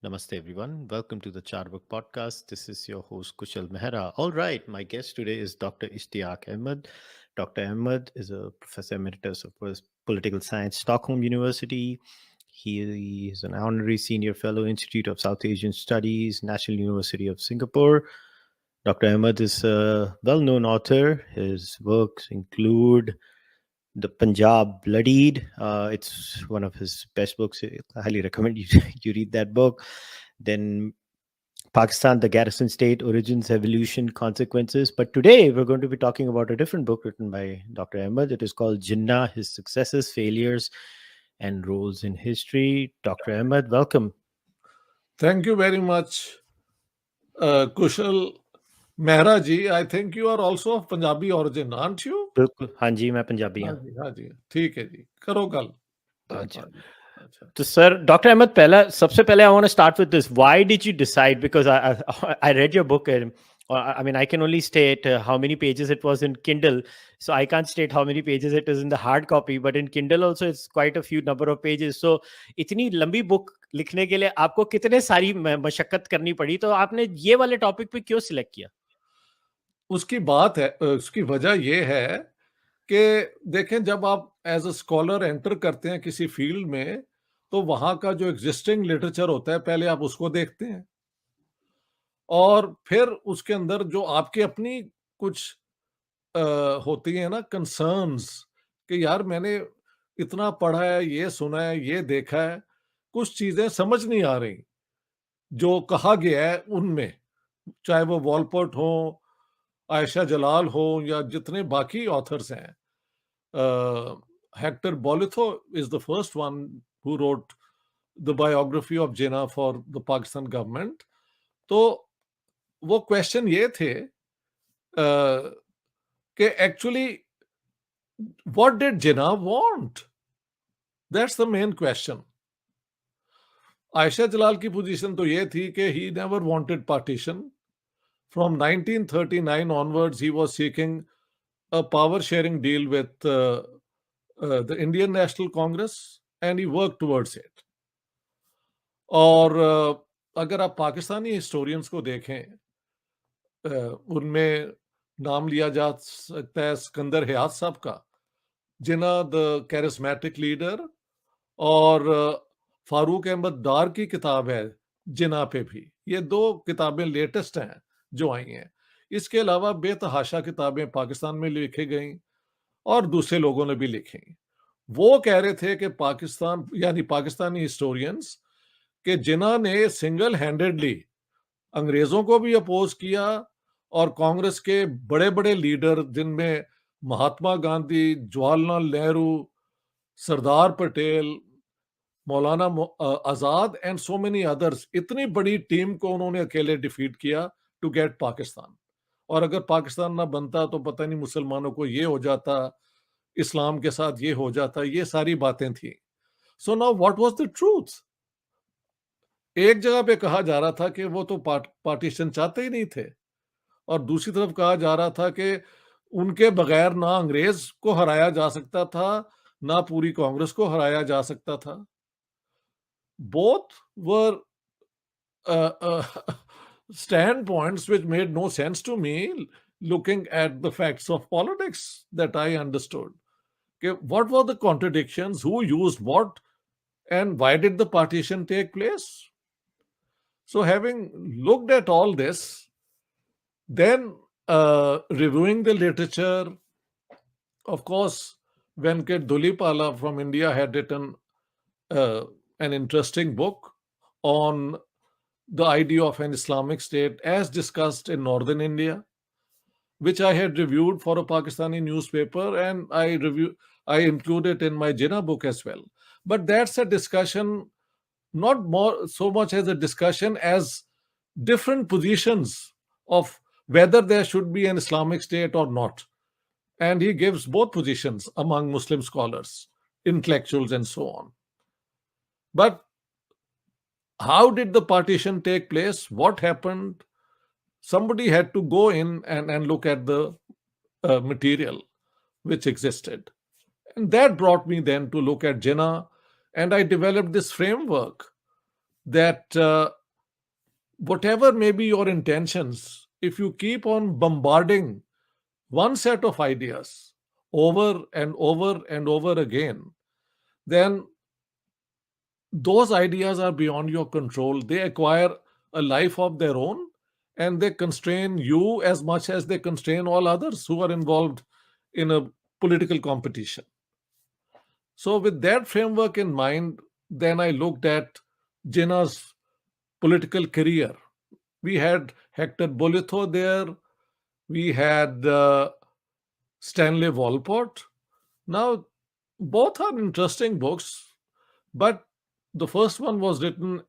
Namaste, everyone. Welcome to the Cārvāka podcast. This is your host, kushalmehra. All right, my guest today is Dr. Ishtiaq Ahmed. Dr. Ahmed is a professor emeritus of political science, Stockholm University. He is an honorary senior fellow, Institute of South Asian Studies, National University of Singapore. Dr. Ahmed is a well known author. His works include The Punjab Bloodied. It's one of his best books. I highly recommend you, you read that book. Then Pakistan, the Garrison State, Origins, Evolution, Consequences. But today we're going to be talking about a different book written by Dr. Ahmed. It is called Jinnah, His Successes, Failures, and Roles in History. Dr. Ahmed, welcome. Thank you very much, Kushal Mehra ji. I think you are also of Punjabi origin, aren't you? बिल्कुल हाँ जी मैं पंजाबी हाँ हाँ जी, हाँ जी, ठीक है जी, करो गल। अच्छा हाँ जी, अच्छा। So, sir, Dr. Ahmed, सबसे पहले I want to start with this. Why did you decide? Because I read your book, and I mean, I can only state how many pages it was in Kindle. So I can't state how many pages it is in the hard copy. But in Kindle also, it's quite a few number of pages. So इतनी लंबी book लिखने के लिए आपको कितने सारी मशक्कत करनी पड़ी? तो आपने ये वाले टॉपिक पे क्यों सिलेक्ट किया? उसकी बात है, उसकी वजह ये है कि देखें, जब आप एज अ स्कॉलर एंटर करते हैं किसी फील्ड में, तो वहां का जो एग्जिस्टिंग लिटरेचर होता है, पहले आप उसको देखते हैं और फिर उसके अंदर जो आपकी अपनी कुछ होती है ना कंसर्न्स, कि यार मैंने इतना पढ़ा है, ये सुना है, ये देखा है, कुछ चीजें समझ नहीं आ रही जो कहा गया है उनमें, चाहे वो वॉलपोर्ट हो, आयशा जलाल हो, या जितने बाकी ऑथर्स हैं। Hector Bolitho is the first one who wrote the biography of Jinnah for the Pakistan government. तो वो क्वेश्चन ये थे कि actually what did Jinnah want, that's the main question. Ayesha Jalal की पोजीशन तो ये थी कि he never wanted partition. From 1939 onwards, he was seeking a power sharing deal with the Indian National Congress, and he worked towards it. और अगर आप Pakistani historians को देखें, उनमें नाम लिया जा सकता है सिकंदर हयात साहब का, जिन्ना द कैरिस्मेटिक लीडर, और फारूक अहमद डार की किताब है जिन्ना पे भी। ये दो किताबें लेटेस्ट हैं जो आई हैं। इसके अलावा बेतहाशा किताबें पाकिस्तान में लिखी गई और दूसरे लोगों ने भी लिखी। वो कह रहे थे कि पाकिस्तान, यानी पाकिस्तानी हिस्टोरियंस, कि जिन्ना ने सिंगल हैंडेडली अंग्रेजों को भी अपोज किया और कांग्रेस के बड़े बड़े लीडर, जिनमें Mahatma Gandhi, Jawaharlal Nehru, Sardar Patel, Maulana Azad and so many others, इतनी बड़ी टीम को उन्होंने अकेले डिफीट किया टू गेट पाकिस्तान। और अगर पाकिस्तान ना बनता तो पता नहीं मुसलमानों को ये हो जाता, इस्लाम के साथ ये हो जाता, ये सारी बातें थी। So now what was the truth? एक जगह पे कहा जा रहा था कि वो तो पार्टीशन चाहते ही नहीं थे, और दूसरी तरफ कहा जा रहा था कि उनके बगैर ना अंग्रेज को हराया जा सकता था, ना पूरी कांग्रेस को हराया जा सकता था। Both were standpoints which made no sense to me, looking at the facts of politics that I understood. Okay, what were the contradictions? Who used what? And why did the partition take place? So, having looked at all this, then reviewing the literature, of course, Venkat Dhulipala from India had written an interesting book on the idea of an Islamic state as discussed in northern India, which I had reviewed for a Pakistani newspaper, and I included in my Jinnah book as well. But that's a discussion, not more so much as a discussion as different positions of whether there should be an Islamic state or not. And he gives both positions among Muslim scholars, intellectuals, and so on. But how did the partition take place? What happened? Somebody had to go in and look at the material which existed. And that brought me then to look at Jinnah, and I developed this framework that whatever may be your intentions, if you keep on bombarding one set of ideas over and over and over again, then those ideas are beyond your control. They acquire a life of their own, and they constrain you as much as they constrain all others who are involved in a political competition. So, with that framework in mind, then I looked at Jinnah's political career. We had Hector Bolitho there, we had Stanley Walport. Now, both are interesting books, but the first one was written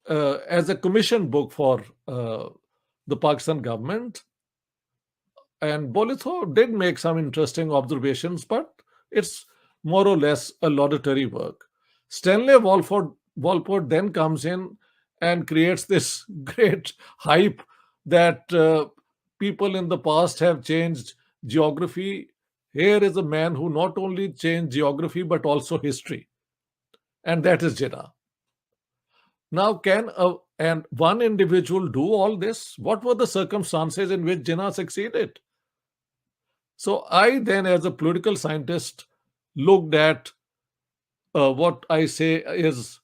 as a commission book for the Pakistan government. And Bolitho did make some interesting observations, but it's more or less a laudatory work. Stanley Walport then comes in and creates this great hype that people in the past have changed geography. Here is a man who not only changed geography but also history, and that is Jinnah. Now, can and one individual do all this? What were the circumstances in which Jinnah succeeded? So, I then, as a political scientist, looked at what I say is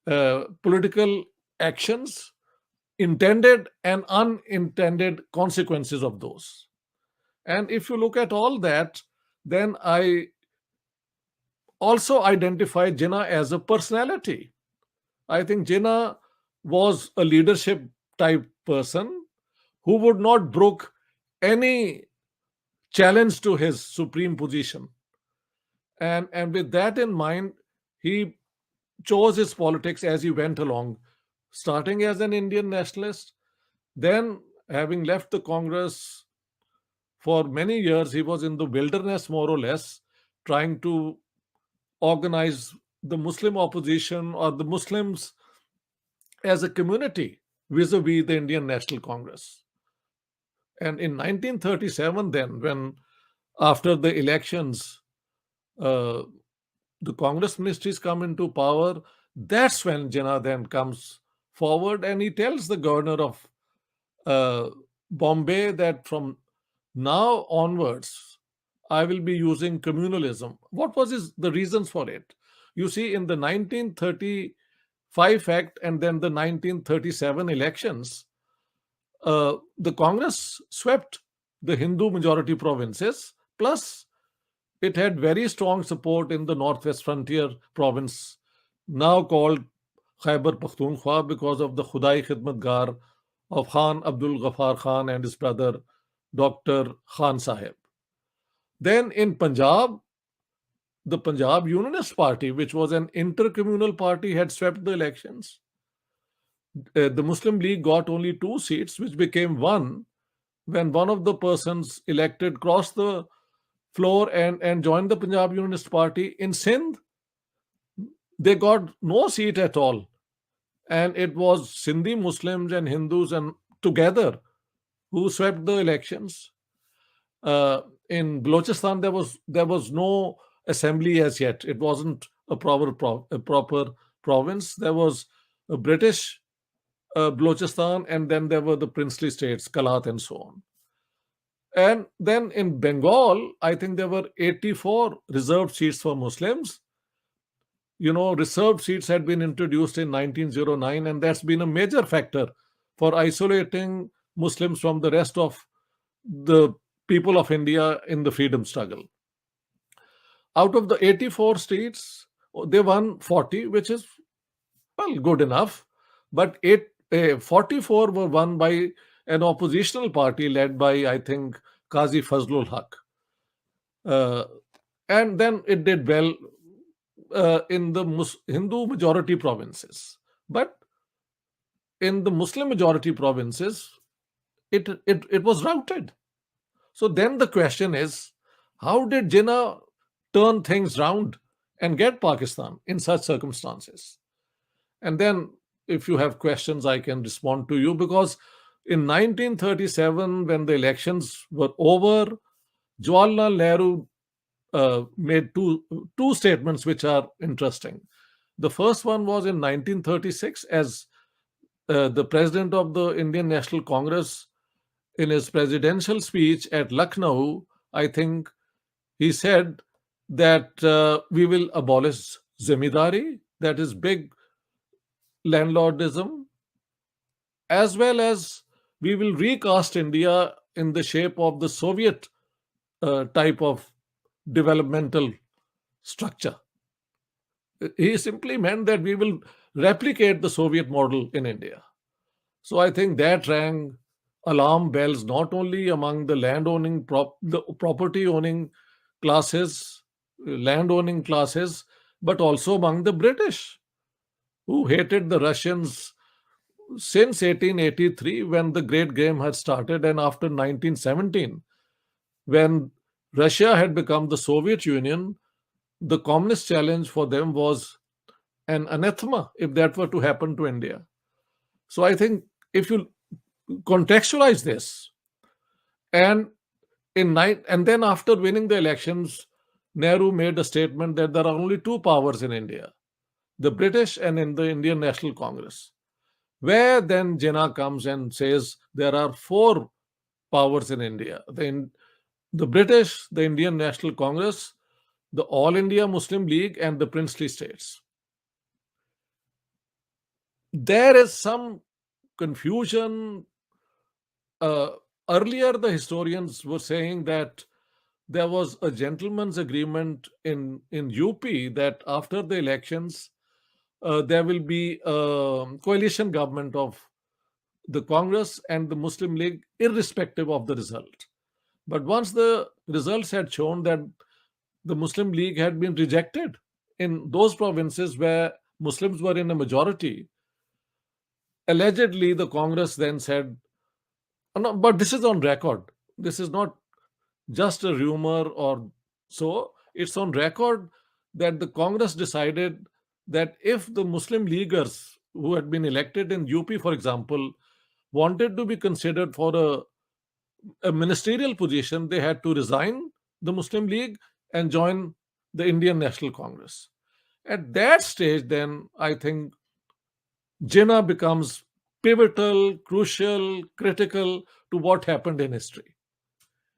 political actions, intended and unintended consequences of those. And if you look at all that, then I also identify Jinnah as a personality. I think Jinnah was a leadership type person who would not brook any challenge to his supreme position. And with that in mind, he chose his politics as he went along, starting as an Indian nationalist. Then, having left the Congress for many years, he was in the wilderness, more or less, trying to organize the Muslim opposition or the Muslims as a community vis-a-vis the Indian National Congress. And in 1937, then, when after the elections, uh, the Congress ministries come into power, that's when Jinnah then comes forward and he tells the governor of uh, Bombay that from now onwards, I will be using communalism. What was the reasons for it? You see, in the 1935 Act and then the 1937 elections, the Congress swept the Hindu majority provinces, plus it had very strong support in the northwest frontier province, now called Khyber Pakhtunkhwa because of the Khudai Khidmatgar of Khan Abdul Ghaffar Khan and his brother Dr. Khan Sahib. Then in Punjab, the Punjab Unionist Party, which was an intercommunal party, had swept the elections. The Muslim League got only 2 seats, which became one when one of the persons elected crossed the floor and joined the Punjab Unionist Party. In Sindh, they got no seat at all. And it was Sindhi Muslims and Hindus and together who swept the elections. In Balochistan, there was no assembly as yet. It wasn't a proper province. There was a British Balochistan, and then there were the princely states, Kalat and so on. And then in Bengal, I think there were 84 reserved seats for Muslims. You know, reserved seats had been introduced in 1909, and that's been a major factor for isolating Muslims from the rest of the people of India in the freedom struggle. Out of the 84 seats, they won 40, which is, well, good enough. But 44 were won by an oppositional party led by, I think, Qazi Fazlul Haq. And then it did well in the Hindu majority provinces. But in the Muslim majority provinces, it was routed. So then the question is, how did Jinnah turn things round and get Pakistan in such circumstances? And then, if you have questions, I can respond to you, because in 1937, when the elections were over, Jawaharlal Nehru made two statements which are interesting. The first one was in 1936, as The president of the Indian National Congress, in his presidential speech at Lucknow, I think he said that we will abolish zemindari, that is big landlordism, as well as we will recast India in the shape of the Soviet type of developmental structure. He simply meant that we will replicate the Soviet model in India. So I think that rang alarm bells not only among the the property owning classes, land owning classes, but also among the British, who hated the Russians since 1883, when the Great Game had started, and after 1917, when Russia had become the Soviet Union. The communist challenge for them was an anathema if that were to happen to India. So I think if you contextualize this, and and then after winning the elections, Nehru made a statement that there are only two powers in India, the British and in the Indian National Congress. Where then Jinnah comes and says there are four powers in India: the British, the Indian National Congress, the All India Muslim League, and the princely states. There is some confusion. Uh, Earlier, the historians were saying that there was a gentleman's agreement in UP that after the elections, there will be a coalition government of the Congress and the Muslim League, irrespective of the result. But once the results had shown that the Muslim League had been rejected in those provinces where Muslims were in a majority, allegedly the Congress then said, "Oh, no, but this is on record. This is not just a rumor or so. It's on record that the Congress decided that if the Muslim leaguers who had been elected in UP, for example, wanted to be considered for a ministerial position, they had to resign the Muslim League and join the Indian National Congress." At that stage, then I think Jinnah becomes pivotal, crucial, critical to what happened in history.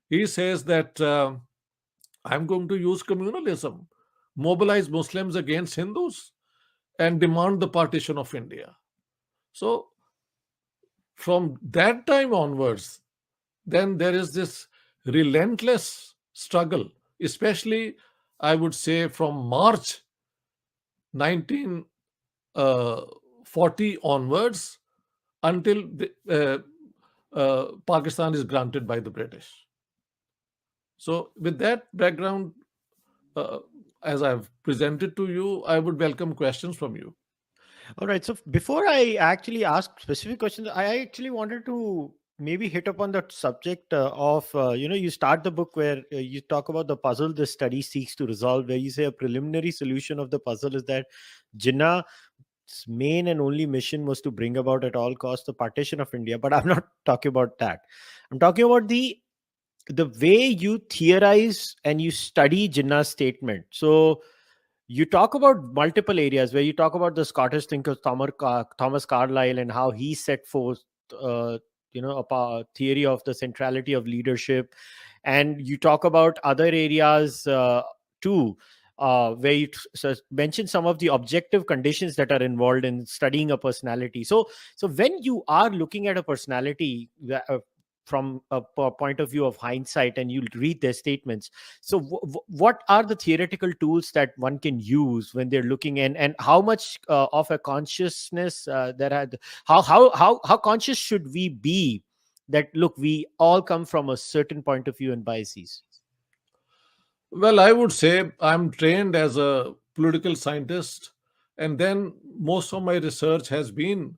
He says that I'm going to use communalism, mobilize Muslims against Hindus, and demand the partition of India. So, from that time onwards, then there is this relentless struggle, especially, I would say, from March 1940 onwards until Pakistan is granted by the British. So, with that background, uh, as I've presented to you, I would welcome questions from you. All right. So before I actually ask specific questions, I actually wanted to maybe hit upon the subject of, you start the book where you talk about the puzzle the study seeks to resolve, where you say a preliminary solution of the puzzle is that Jinnah's main and only mission was to bring about at all costs the partition of India. But I'm not talking about that. I'm talking about the way you theorize and you study Jinnah's statement. So you talk about multiple areas where you talk about the Scottish thinker Thomas Carlyle and how he set forth, uh, a theory of the centrality of leadership, and you talk about other areas too, where you mention some of the objective conditions that are involved in studying a personality. So when you are looking at a personality from a point of view of hindsight, and you read their statements, so what are the theoretical tools that one can use when they're looking in, and how much of a consciousness that had how conscious should we be that look, we all come from a certain point of view and biases? Well, I would say I'm trained as a political scientist, and then most of my research has been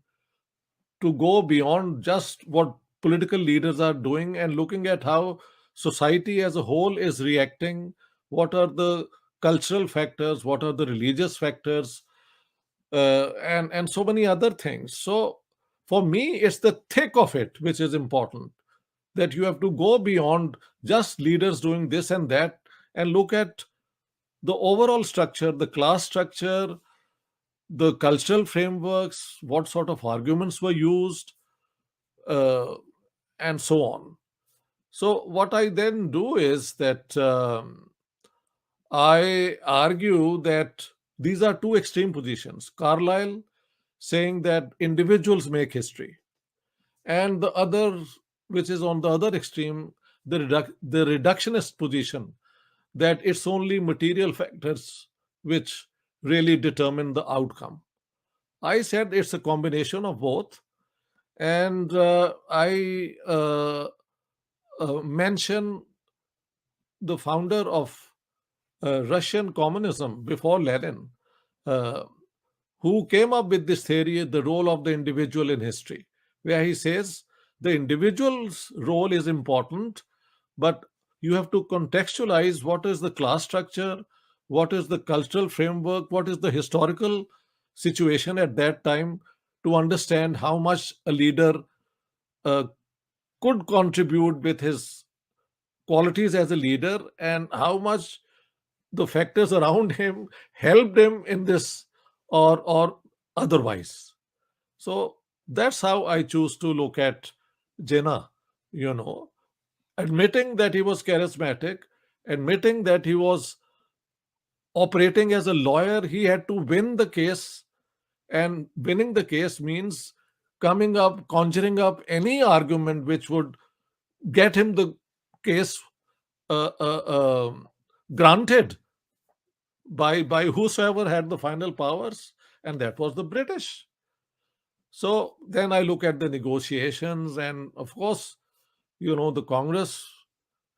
to go beyond just what political leaders are doing and looking at how society as a whole is reacting, what are the cultural factors, what are the religious factors, and so many other things. So for me, it's the thick of it which is important, that you have to go beyond just leaders doing this and that and look at the overall structure, the class structure, the cultural frameworks, what sort of arguments were used, uh, and so on. So, what I then do is that I argue that these are two extreme positions. Carlyle saying that individuals make history, and the other, which is on the other extreme, the reductionist position that it's only material factors which really determine the outcome. I said it's a combination of both, and I mention the founder of Russian communism before Lenin, uh, who came up with this theory, the role of the individual in history, where he says the individual's role is important, but you have to contextualize what is the class structure, what is the cultural framework, what is the historical situation at that time to understand how much a leader uh, could contribute with his qualities as a leader and how much the factors around him helped him in this or otherwise. So that's how I choose to look at Jinnah, you know, admitting that he was charismatic, admitting that he was operating as a lawyer, he had to win the case, and winning the case means coming up, conjuring up any argument which would get him the case uh, uh, um, granted by whosoever had the final powers, and that was the British. So then I look at the negotiations, and of course, the Congress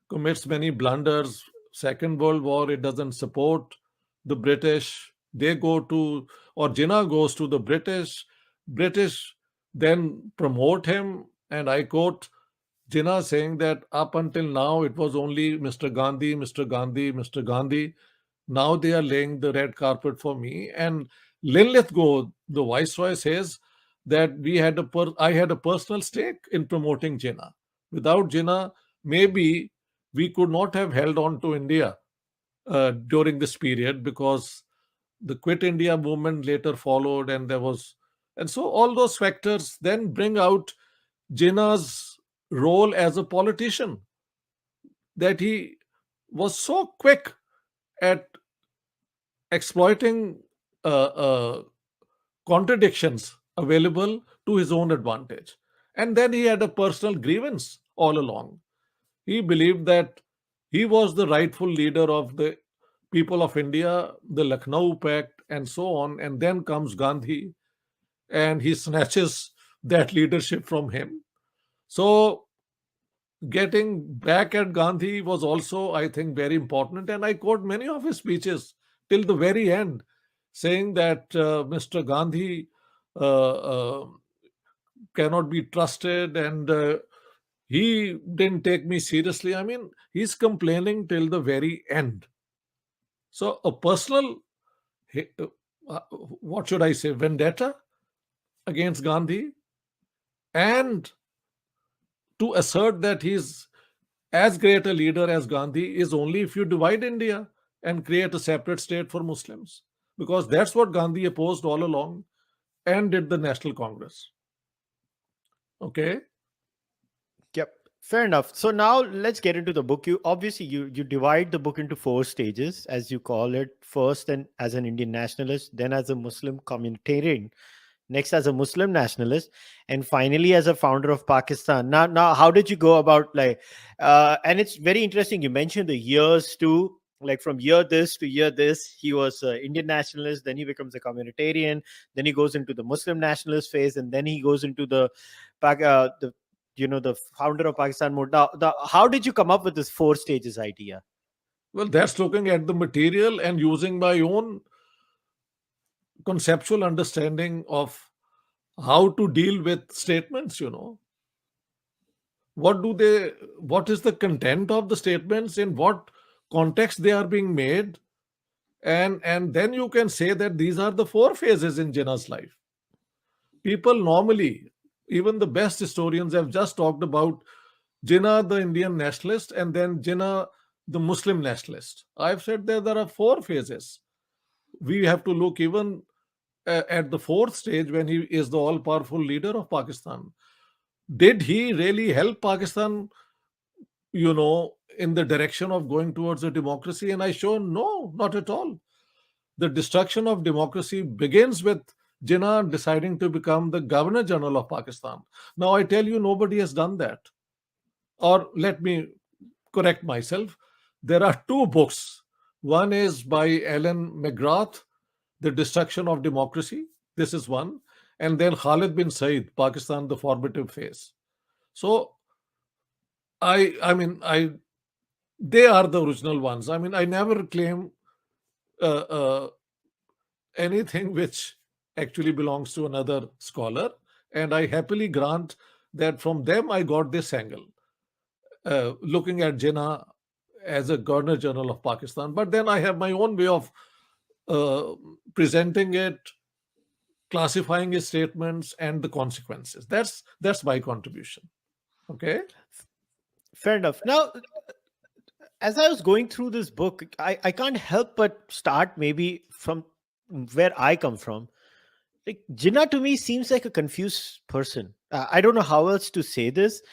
commits many blunders. Second World War, it doesn't support the British. They go to, or Jinnah goes to the British. British then promote him, and I quote Jinnah saying that up until now it was only Mr. Gandhi, Mr. Gandhi, Mr. Gandhi. Now they are laying the red carpet for me. And Linlithgow, the viceroy, says that I had a personal stake in promoting Jinnah. Without Jinnah, maybe we could not have held on to India during this period, because the Quit India movement later followed, and so all those factors then bring out Jinnah's role as a politician, that he was so quick at exploiting uh, contradictions available to his own advantage. And then he had a personal grievance all along. He believed that he was the rightful leader of the people of India, the Lucknow Pact, and so on. And then comes Gandhi, and he snatches that leadership from him. So, getting back at Gandhi was also, I think, very important. And I quote many of his speeches till the very end, saying that Mr. Gandhi uh, uh, cannot be trusted, and he didn't take me seriously. I mean, he's complaining till the very end. So, a personal, what should I say, vendetta against Gandhi, and to assert that he's as great a leader as Gandhi is only if you divide India and create a separate state for Muslims. Because that's what Gandhi opposed all along and did the National Congress. Okay. Yep. Fair enough. So now let's get into the book. You divide the book into four stages, as you call it. First, and as an Indian nationalist, then as a Muslim communitarian, next as a Muslim nationalist, and finally as a founder of Pakistan. Now, how did you go about and it's very interesting. You mentioned the years too. Like from year this to year this, he was an Indian nationalist. Then he becomes a communitarian. Then he goes into the Muslim nationalist phase, and then he goes into the founder of Pakistan mode. Now, how did you come up with this four stages idea? Well, that's looking at the material and using my own conceptual understanding of how to deal with statements. What is the content of the statements, in what context they are being made, and then you can say that these are the four phases in Jinnah's life. People normally, even the best historians, have just talked about Jinnah, the Indian nationalist, and then Jinnah, the Muslim nationalist. I've said that there are four phases. We have to look even at the fourth stage, when he is the all powerful leader of Pakistan, did he really help Pakistan, in the direction of going towards a democracy? And I show no, not at all. The destruction of democracy begins with Jinnah deciding to become the Governor General of Pakistan. Now, I tell you, nobody has done that. Or let me correct myself. There are two books. One is by Alan McGrath, The Destruction of Democracy. This is one. And then Khalid bin Said, Pakistan, The Formative Phase. So I mean, they are the original ones. I mean, I never claim uh, uh, anything which actually belongs to another scholar, and I happily grant that from them I got this angle, looking at Jinnah as a Governor General of Pakistan. But then I have my own way of uh, presenting it, classifying his statements, and the consequences. That's my contribution. Okay. Fair enough. Now, as I was going through this book, I can't help but start maybe from where I come from. Like Jinnah to me seems like a confused person. I don't know how else to say this.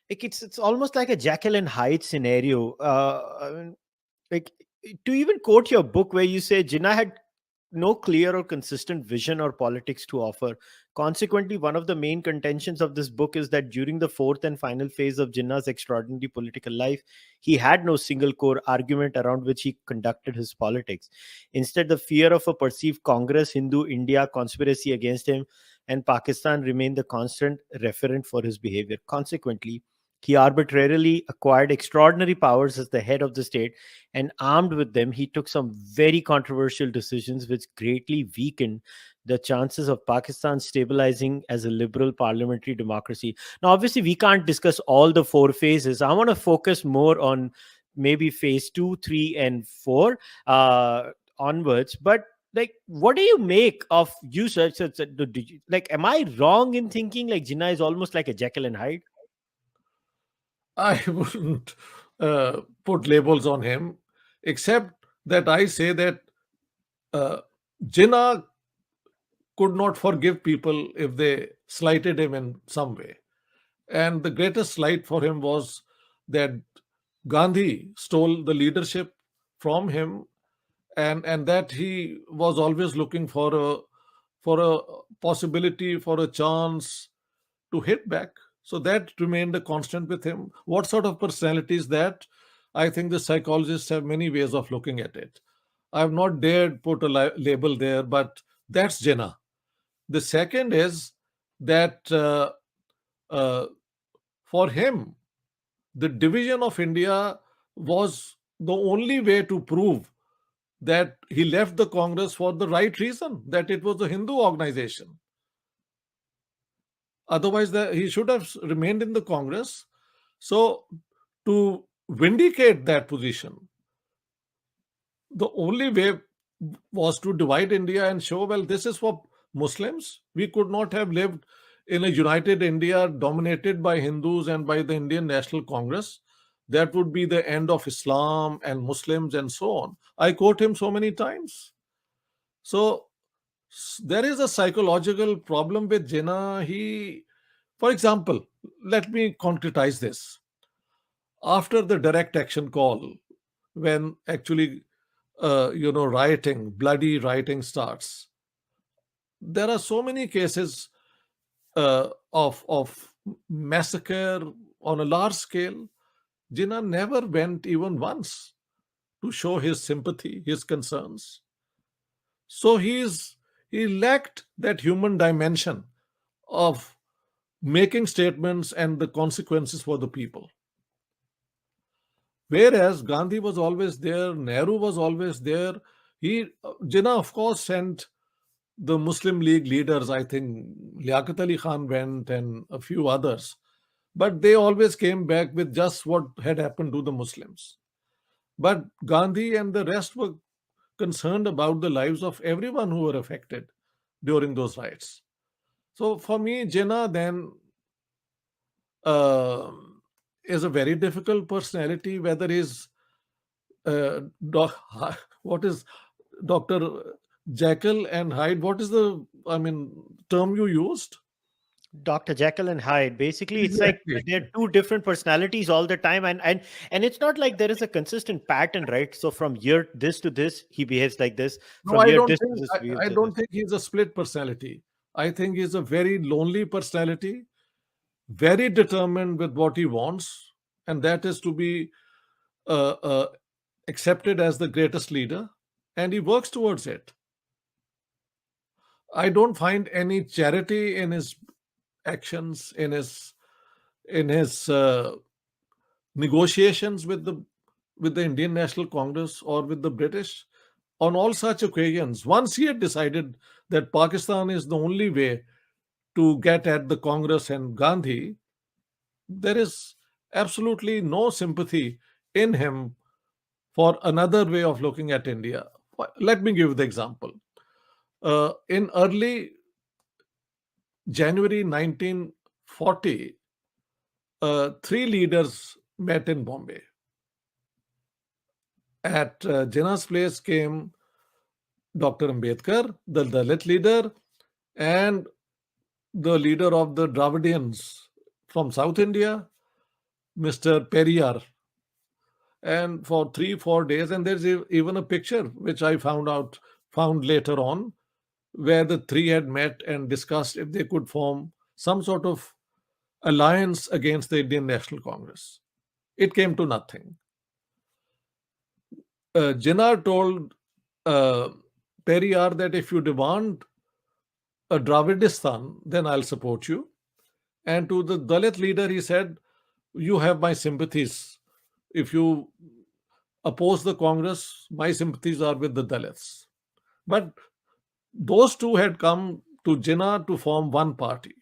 Like it's almost like a Jekyll and Hyde scenario. I mean, like to even quote your book where you say Jinnah had no clear or consistent vision or politics to offer. Consequently, one of the main contentions of this book is that during the fourth and final phase of Jinnah's extraordinary political life, he had no single core argument around which he conducted his politics. Instead, the fear of a perceived Congress, Hindu India conspiracy against him, and Pakistan remained the constant referent for his behavior. Consequently, he arbitrarily acquired extraordinary powers as the head of the state, and armed with them, he took some very controversial decisions which greatly weakened the chances of Pakistan stabilizing as a liberal parliamentary democracy. Now, obviously, we can't discuss all the four phases. I want to focus more on maybe phase two, three, and four onwards. But like, what do you make of you? Like, am I wrong in thinking like Jinnah is almost like a Jekyll and Hyde? I wouldn't put labels on him, except that I say that uh, Jinnah could not forgive people if they slighted him in some way. And the greatest slight for him was that Gandhi stole the leadership from him, and that he was always looking for a possibility, for a chance to hit back. So that remained a constant with him. What sort of personality is that? I think the psychologists have many ways of looking at it. I've not dared put a label there, but that's Jinnah. The second is that uh, for him, the division of India was the only way to prove that he left the Congress for the right reason, that it was a Hindu organization. Otherwise, he should have remained in the Congress. So, to vindicate that position, the only way was to divide India and show, well, this is for Muslims. We could not have lived in a united India dominated by Hindus and by the Indian National Congress. That would be the end of Islam and Muslims and so on. I quote him so many times. So, there is a psychological problem with Jinnah. For example, let me concretize this. After the direct action call, when actually, rioting, bloody rioting starts, there are so many cases of massacre on a large scale. Jinnah never went even once to show his sympathy, his concerns. So he lacked that human dimension of making statements and the consequences for the people. Whereas Gandhi was always there, Nehru was always there. Jinnah, of course, sent the Muslim League leaders. I think Liaquat Ali Khan went and a few others, but they always came back with just what had happened to the Muslims. But Gandhi and the rest were concerned about the lives of everyone who were affected during those riots. So for me, Jinnah then uh, is a very difficult personality. Whether he's uh, doc- what is Doctor? Jekyll and Hyde. What is the, I mean, term you used? Dr. Jekyll and Hyde. Basically, it's like Exactly. they're two different personalities all the time, and it's not like there is a consistent pattern, right? So from year this to this, he behaves like this. No, From I year don't this to think this, he behaves I like don't this. think he's a split personality. I think he's a very lonely personality, very determined with what he wants, and that is to be uh, uh, accepted as the greatest leader, and he works towards it. I don't find any charity in his actions, in his negotiations with the Indian National Congress or with the British. On all such occasions, once he had decided that Pakistan is the only way to get at the Congress and Gandhi, there is absolutely no sympathy in him for another way of looking at India. Let me give the example. In early January 1940, three leaders met in Bombay. At Jinnah's place came Dr. Ambedkar, the Dalit leader, and the leader of the Dravidians from South India, Mr. Periyar. And for 3 4 days, and there's even a picture which I found later on, where the three had met and discussed if they could form some sort of alliance against the Indian National Congress. It came to nothing. Jinnah told uh, Periyar that if you demand a Dravidistan, then I'll support you. And to the Dalit leader, he said, you have my sympathies. If you oppose the Congress, my sympathies are with the Dalits. But those two had come to Jinnah to form one party.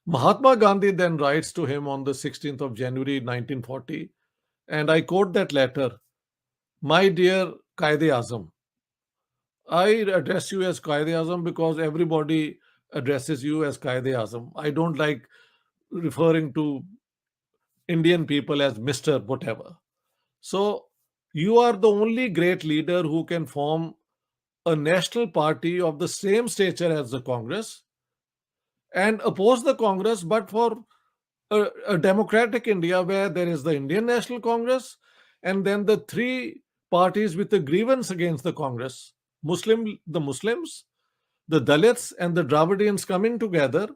Mahatma Gandhi then writes to him on the 16th of January 1940, and I quote that letter: My dear Qaid Azam, I address you as Qaid Azam because everybody addresses you as Qaid Azam. I don't like referring to Indian people as Mr. whatever. So, you are the only great leader who can form a national party of the same stature as the Congress and oppose the Congress, but for a democratic India where there is the Indian National Congress and then the three parties with a grievance against the Congress, the Muslims, the Dalits, and the Dravidians coming together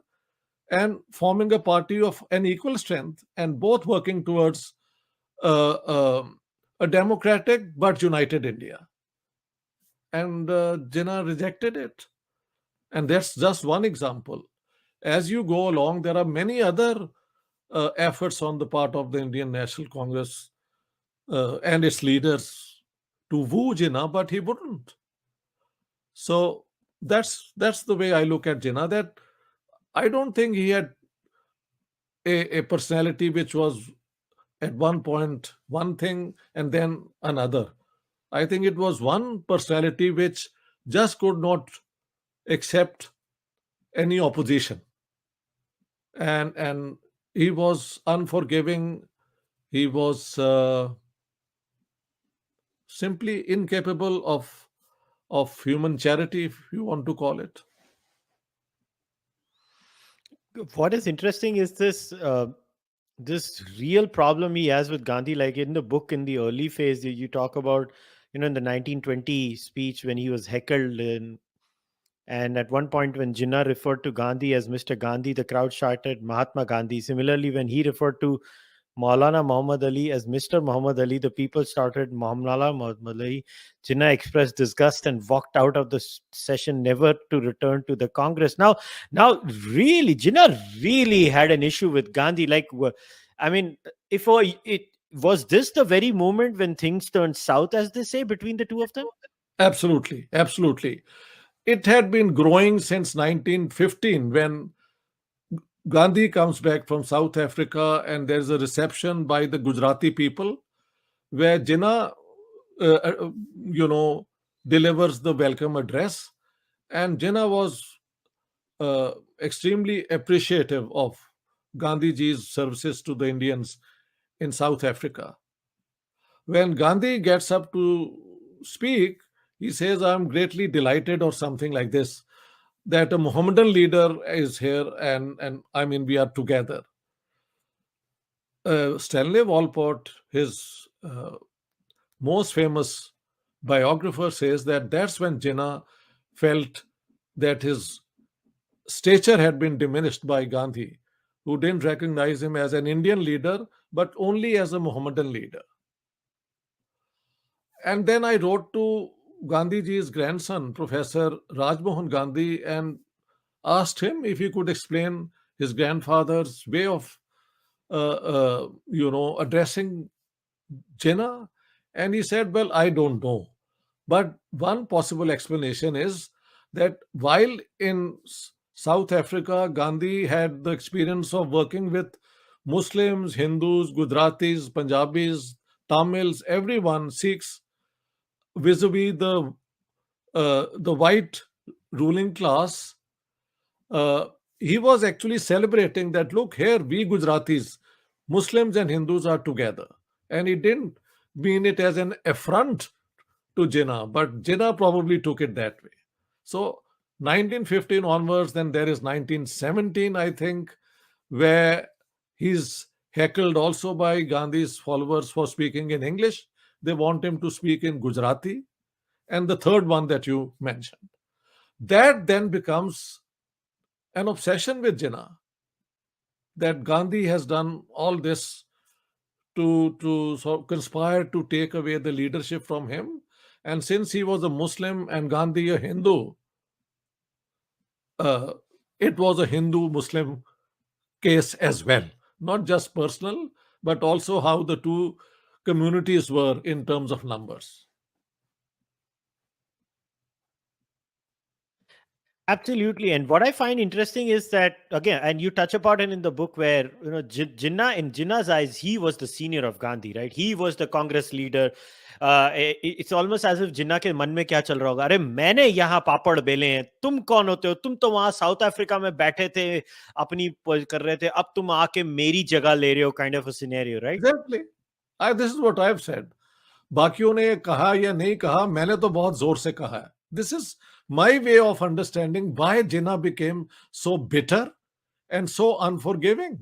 and forming a party of an equal strength and both working towards uh, uh, a democratic but united India. And Jinnah rejected it. And that's just one example. As you go along, there are many other efforts on the part of the Indian National Congress and its leaders to woo Jinnah, but he wouldn't. So that's the way I look at Jinnah. That I don't think he had a personality which was at one point one thing and then another. I think it was one personality which just could not accept any opposition, and he was unforgiving. He was simply incapable of human charity, if you want to call it. What is interesting is this real problem he has with Gandhi. Like in the book, in the early phase, you talk about, in the 1920 speech when he was heckled, and at one point when Jinnah referred to Gandhi as Mr. Gandhi, the crowd shouted Mahatma Gandhi. Similarly, when he referred to Maulana Muhammad Ali as Mr. Muhammad Ali, the people started Maulana Muhammad Ali. Jinnah expressed disgust and walked out of the session, never to return to the Congress. Now, really, Jinnah really had an issue with Gandhi. Like, I mean, if it was this the very moment when things turned south, as they say, between the two of them? Absolutely, absolutely. It had been growing since 1915 when Gandhi comes back from South Africa and there's a reception by the Gujarati people where Jinnah, uh, uh, you know, delivers the welcome address. And Jinnah was extremely appreciative of Gandhiji's services to the Indians in South Africa. When Gandhi gets up to speak, He says, I'm greatly delighted, or something like this, that a Mohammedan leader is here, and I mean, we are together. Stanley Walport, his most famous biographer, says that that's when Jinnah felt that his stature had been diminished by Gandhi, who didn't recognize him as an Indian leader, but only as a Mohammedan leader. And then I wrote to Gandhiji's grandson, Professor Rajmohan Gandhi, and asked him if he could explain his grandfather's way of, addressing Jinnah. And he said, well, I don't know. But one possible explanation is that while in South Africa, Gandhi had the experience of working with Muslims, Hindus, Gujaratis, Punjabis, Tamils, everyone, Sikhs, vis-a-vis the white ruling class, uh, he was actually celebrating that, look here, we Gujaratis, Muslims and Hindus are together. And he didn't mean it as an affront to Jinnah, but Jinnah probably took it that way. So 1915 onwards, then there is 1917, I think, where he's heckled also by Gandhi's followers for speaking in English. They want him to speak in Gujarati. And the third one that you mentioned. That then becomes an obsession with Jinnah, that Gandhi has done all this to sort of conspire to take away the leadership from him. And since he was a Muslim and Gandhi a Hindu, uh, it was a Hindu Muslim case as well, not just personal, but also how the two communities were in terms of numbers. Absolutely. And what I find interesting is that, again, and you touch upon it in the book, where, Jinnah, in Jinnah's eyes, he was the senior of Gandhi, right? He was the Congress leader. It's almost as if Jinnah के मन में क्या चल रहा होगा, अरे मैंने यहाँ पापड़ बेले हैं, तुम कौन होते हो, तुम तो वहां साउथ अफ्रीका में बैठे थे, अपनी कर रहे थे, अब तुम आके मेरी जगह ले रहे हो, kind of a scenario, right? Exactly. This is what I've said. बाकियों ने कहा या नहीं कहा, मैंने तो बहुत जोर से कहा है. This is my way of understanding why Jinnah became so bitter and so unforgiving.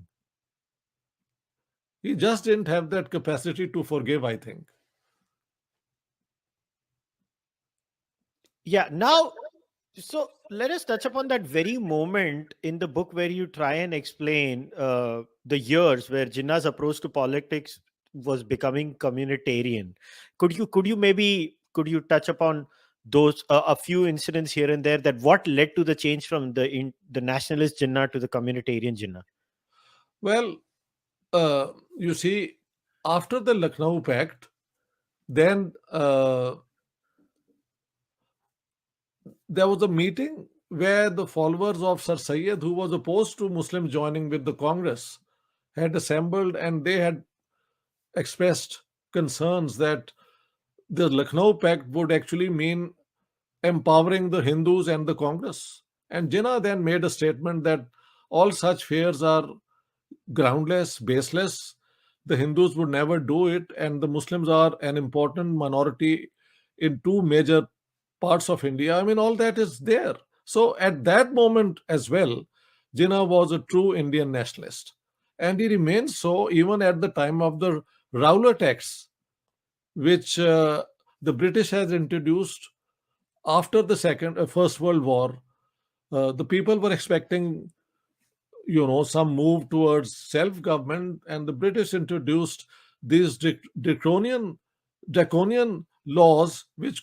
He just didn't have that capacity to forgive, I think. Yeah. Now, so let us touch upon that very moment in the book where you try and explain the years where Jinnah's approach to politics was becoming communitarian. Could you touch upon those a few incidents here and there, that what led to the change from the nationalist Jinnah to the communitarian Jinnah? Well, you see, after the Lucknow Pact, then there was a meeting where the followers of Sir Syed, who was opposed to Muslims joining with the Congress, had assembled, and they had expressed concerns that the Lucknow Pact would actually mean empowering the Hindus and the Congress. And Jinnah then made a statement that all such fears are groundless, baseless. The Hindus would never do it, and the Muslims are an important minority in two major parts of India. I mean, all that is there. So at that moment as well, Jinnah was a true Indian nationalist. And he remains so even at the time of the Rowlatt Acts, which the British has introduced after the First World War. The people were expecting, some move towards self-government, and the British introduced these draconian laws, which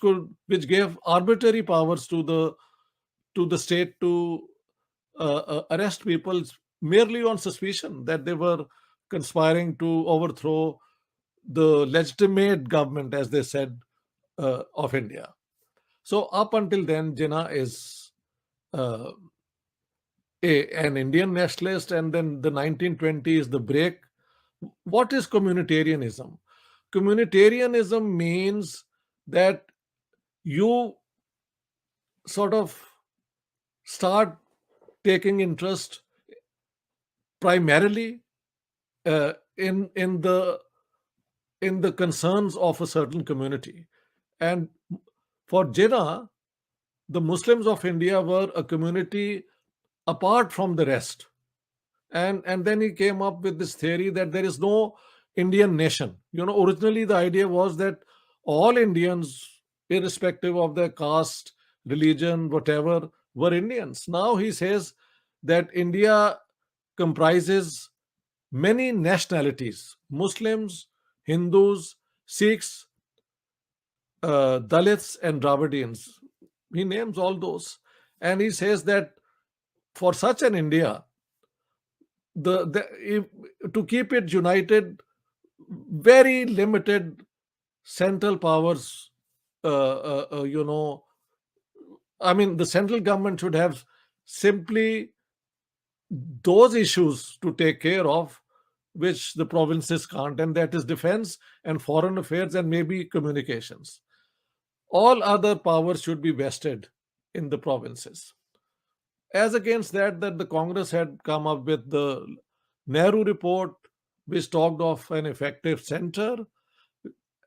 gave arbitrary powers to the state to arrest people merely on suspicion that they were conspiring to overthrow the legitimate government, as they said, of India. So up until then, Jinnah is uh, an Indian nationalist, and then the 1920s, the break. What is communitarianism? Communitarianism means that you sort of start taking interest primarily in the concerns of a certain community, and For Jinnah, the Muslims of India were a community apart from the rest. And then he came up with this theory that there is no Indian nation. Originally the idea was that all Indians, irrespective of their caste, religion, whatever, were Indians. Now he says that India comprises many nationalities: Muslims, Hindus, Sikhs, Dalits, and Dravidians. He names all those. And he says that for such an India, to keep it united, very limited central powers, uh, uh, uh, you know, the central government should have simply those issues to take care of which the provinces can't, and that is defense and foreign affairs and maybe communications. All other powers should be vested in the provinces. As against that the Congress had come up with the Nehru report, which talked of an effective center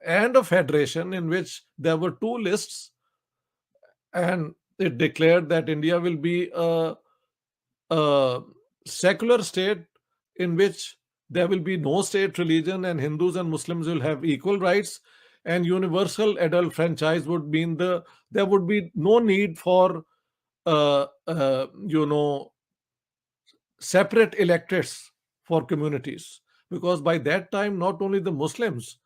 and a federation in which there were two lists, and it declared that India will be a secular state in which there will be no state religion and Hindus and Muslims will have equal rights, and universal adult franchise would mean there would be no need for uh, uh, you know separate electorates for communities, because by that time not only the Muslims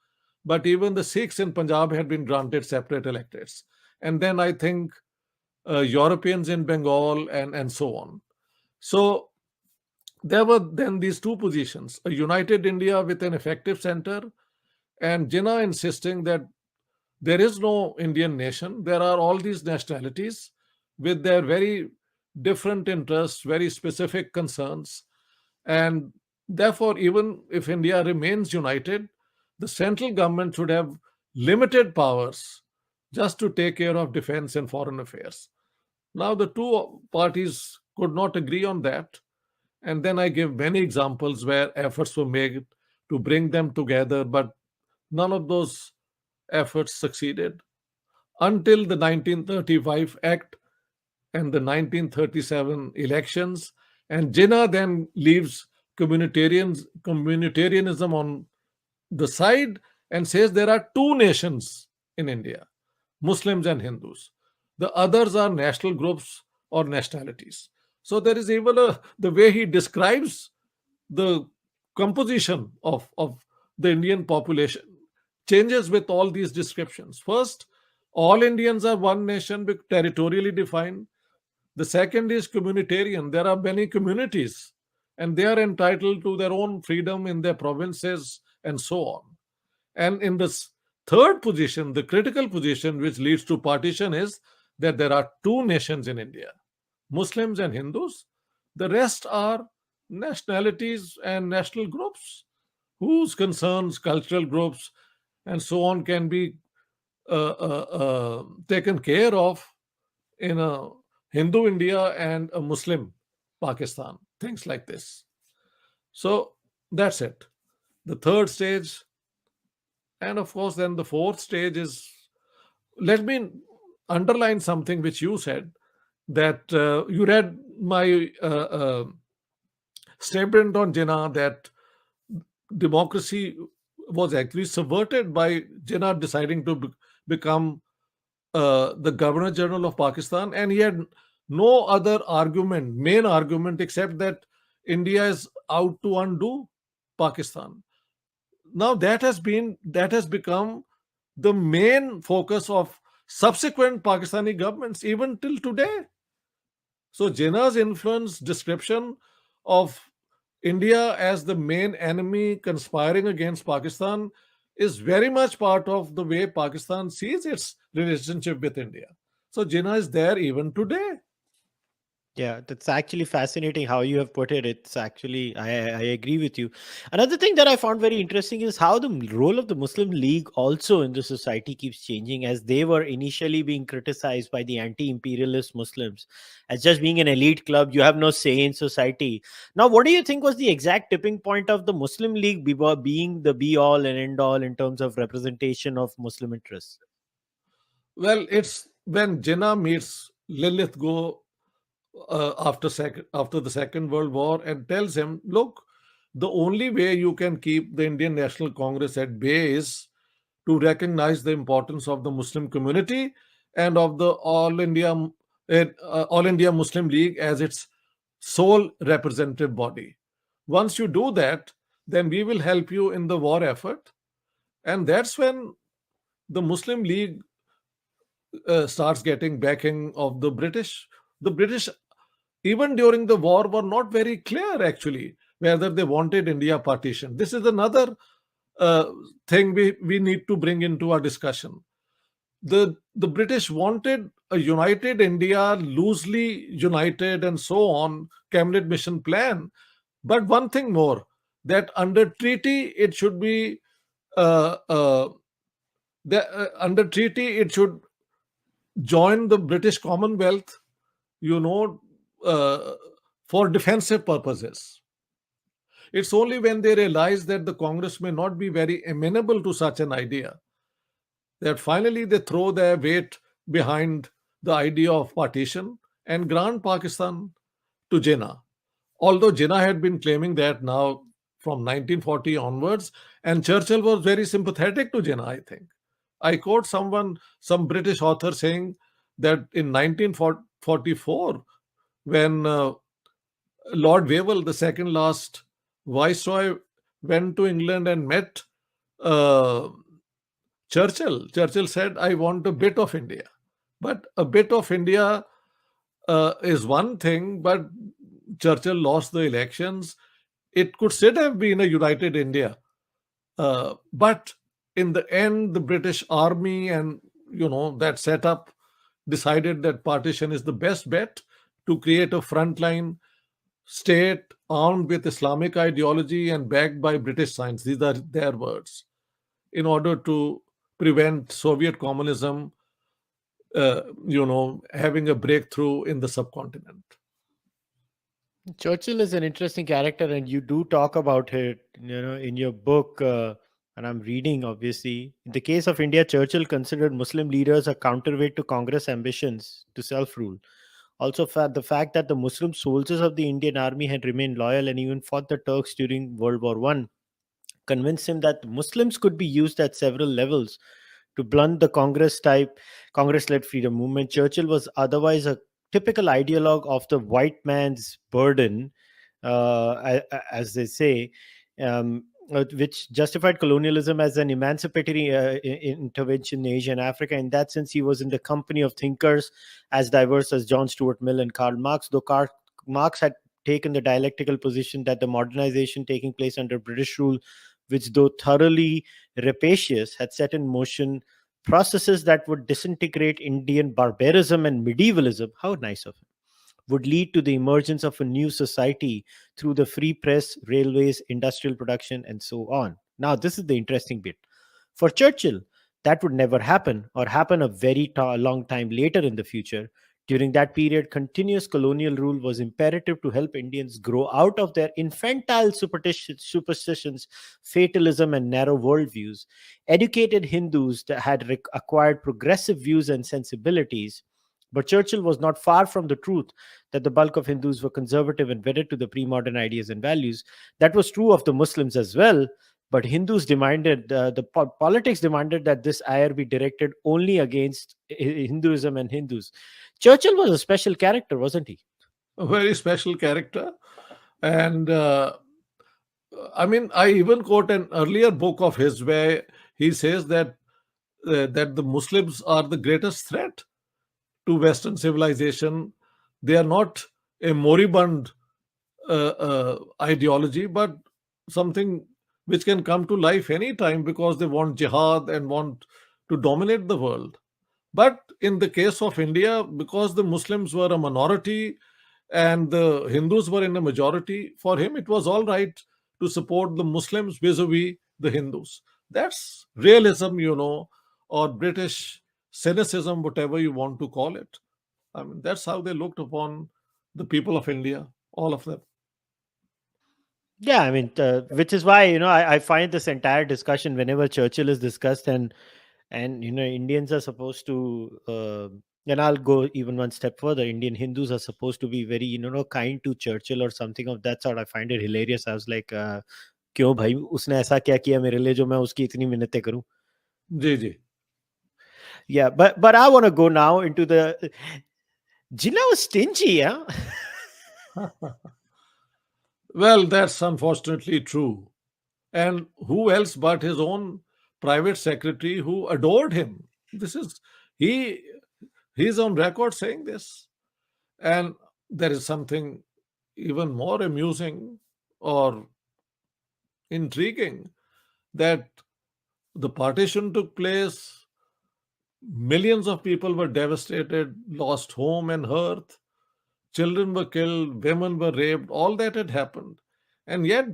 but even the Sikhs in Punjab had been granted separate electorates, and then I think Europeans in Bengal, and so on. So there were then these two positions: a united India with an effective center, and Jinnah insisting that there is no Indian nation. There are all these nationalities with their very different interests, very specific concerns. And therefore, even if India remains united, the central government should have limited powers just to take care of defense and foreign affairs. Now, the two parties could not agree on that. And then I give many examples where efforts were made to bring them together, but none of those efforts succeeded until the 1935 Act and the 1937 elections. And Jinnah then leaves communitarianism on the side and says there are two nations in India: Muslims and Hindus. The others are national groups or nationalities. So there is even the way he describes the composition of the Indian population changes with all these descriptions. First, all Indians are one nation, territorially defined. The second is communitarian. There are many communities, and they are entitled to their own freedom in their provinces and so on. And in this third position, the critical position which leads to partition, is that there are two nations in India: Muslims and Hindus. The rest are nationalities and national groups whose concerns, cultural groups, and so on can be taken care of in a Hindu India and a Muslim Pakistan, things like this. So that's it. The third stage, and of course, then the fourth stage is, let me underline something which you said, that you read my statement on Jinnah that democracy was actually subverted by Jinnah deciding to become the Governor General of Pakistan, and he had no other argument, main argument, except that India is out to undo Pakistan. Now that has become the main focus of subsequent Pakistani governments even till today. So Jinnah's influence description of India as the main enemy conspiring against Pakistan is very much part of the way Pakistan sees its relationship with India. So Jinnah is there even today. Yeah, that's actually fascinating how you have put it. It's actually, I agree with you. Another thing that I found very interesting is how the role of the Muslim League also in the society keeps changing, as they were initially being criticized by the anti imperialist Muslims as just being an elite club. You have no say in society. Now, what do you think was the exact tipping point of the Muslim League being the be all and end all in terms of representation of Muslim interests? Well, it's when Jinnah meets Lilith Go after the Second World War and tells him, "Look, the only way you can keep the Indian National Congress at bay is to recognize the importance of the Muslim community and of the All India Muslim League as its sole representative body. Once you do that, then we will help you in the war effort." And that's when the Muslim League starts getting backing of the British. The British, even during the war, were not very clear actually whether they wanted India partition. This is another uh, thing we need to bring into our discussion. The British wanted a united India, loosely united, and so on, cabinet mission plan. But one thing more, that under treaty it should be uh, uh, under treaty it should join the British Commonwealth, you know, uh, for defensive purposes. It's only when they realize that the Congress may not be very amenable to such an idea that finally they throw their weight behind the idea of partition and grant Pakistan to Jinnah. Although Jinnah had been claiming that now from 1940 onwards, and Churchill was very sympathetic to Jinnah, I think. I quote some British author saying that in 1944, when Lord Wavell, the second last viceroy, went to England and met uh, Churchill said, "I want a bit of India." But a bit of India is one thing, but Churchill lost the elections. It could still have been a united India. But in the end, the British Army and that setup decided that partition is the best bet to create a frontline state armed with Islamic ideology and backed by British science. These are their words. In order to prevent Soviet communism, having a breakthrough in the subcontinent. Churchill is an interesting character, and you do talk about it, in your book. And I'm reading, obviously. In the case of India, Churchill considered Muslim leaders a counterweight to Congress' ambitions to self rule. Also, the fact that the Muslim soldiers of the Indian army had remained loyal and even fought the Turks during World War One convinced him that Muslims could be used at several levels to blunt the Congress-led freedom movement. Churchill was otherwise a typical ideologue of the white man's burden, as they say, which justified colonialism as an emancipatory intervention in Asia and Africa. In that sense, he was in the company of thinkers as diverse as John Stuart Mill and Karl Marx, though Marx had taken the dialectical position that the modernization taking place under British rule, which though thoroughly rapacious, had set in motion processes that would disintegrate Indian barbarism and medievalism. How nice of him! Would lead to the emergence of a new society through the free press, railways, industrial production, and so on. Now, this is the interesting bit. For Churchill, that would never happen or happen a very long time later in the future. During that period, continuous colonial rule was imperative to help Indians grow out of their infantile superstitions, fatalism, and narrow worldviews. Educated Hindus that had acquired progressive views and sensibilities. But Churchill was not far from the truth that the bulk of Hindus were conservative and wedded to the pre modern ideas and values. That was true of the Muslims as well. But Hindus demanded, politics demanded that this ire be directed only against Hinduism and Hindus. Churchill was a special character, wasn't he? A very special character. And I mean, I even quote an earlier book of his where he says that the Muslims are the greatest threat to Western civilization. They are not a moribund ideology, but something which can come to life anytime because they want jihad and want to dominate the world. But in the case of India, because the Muslims were a minority and the Hindus were in a majority, for him it was all right to support the Muslims vis a vis the Hindus. That's realism, or British cynicism, whatever you want to call it. I mean, that's how they looked upon the people of India, all of them. Yeah, I mean, which is why, I find this entire discussion, whenever Churchill is discussed, and And Indians are supposed to, and I'll go even one step further. Indian Hindus are supposed to be very kind to Churchill or something of that sort. I find it hilarious. I was like, क्यों भाई उसने ऐसा क्या किया मेरे लिए जो मैं उसकी इतनी मिन्नतें करूं? जी जी Yeah, but I want to go now into the Jinnah was stingy, huh? Well, that's unfortunately true. And who else but his own private secretary who adored him? This is he he's on record saying this. And there is something even more amusing or intriguing that the partition took place, millions of people were devastated, lost home and hearth, children were killed, women were raped, all that had happened. And yet,